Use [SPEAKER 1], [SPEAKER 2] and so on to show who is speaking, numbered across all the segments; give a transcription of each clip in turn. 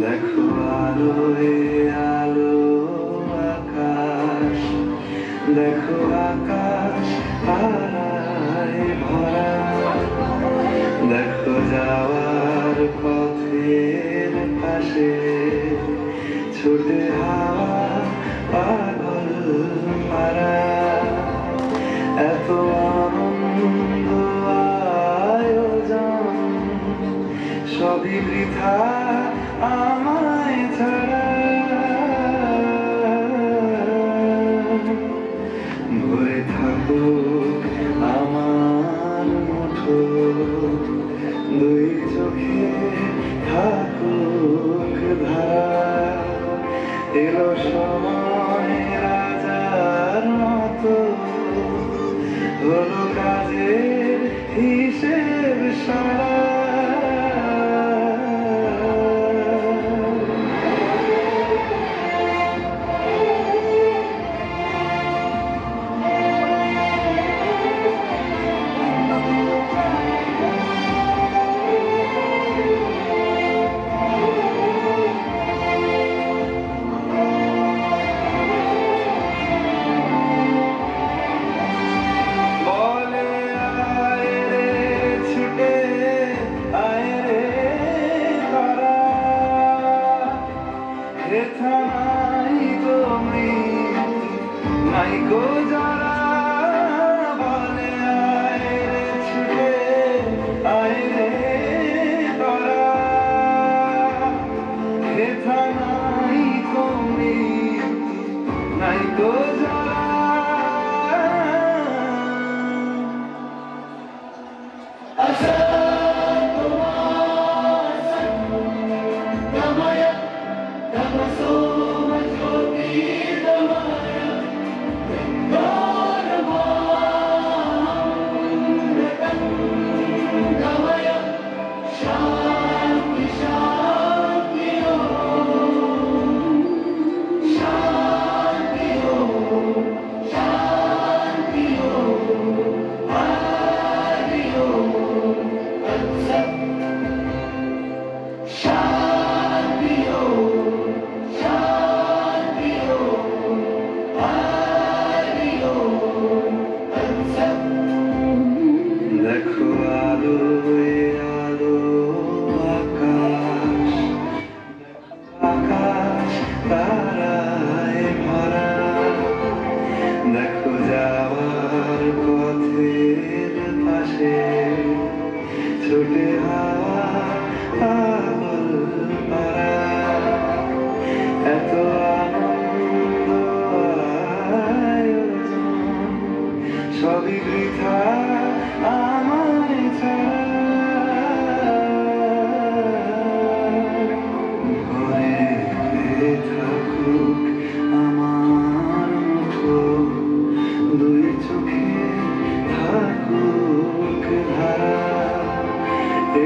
[SPEAKER 1] দেখো আলোয় আলো আকাশ, দেখো আকাশ তারায় ভরা, দেখো যাওয়ার পথের পাশে ছুটে হাওয়া পাগল পারা। এত আনন্দ আয়োজন সবই বৃথা আমায় ছাড়া। ভরে থাকুক আমার মুঠো, দুই চোখে থাকুক ধারা। এলো সময় রাজার মতো, হলো কাজের হিসেব সারা। নাইকো যারা বলে আয় রে ছুটে আয় রে তারা, হেথা নাইকো মৃত্যু নাইকো যারা। আশা দেখো আলোয় আলো আকাশ, আকাশ তারায় ভরা, দেখো যাওয়ার পথের পাশে ছুটে হাওয়া পাগল পারা। এত আনন্দ আয়োজন সবই বৃথা আমায় ছাড়া। ঘরে থাকুক আমার মুঠো, দুই চোখে থাকুক ধারা।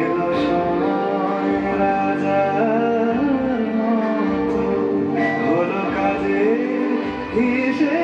[SPEAKER 1] এলো সময় রাজার মতো, হলো কাজের হিসেব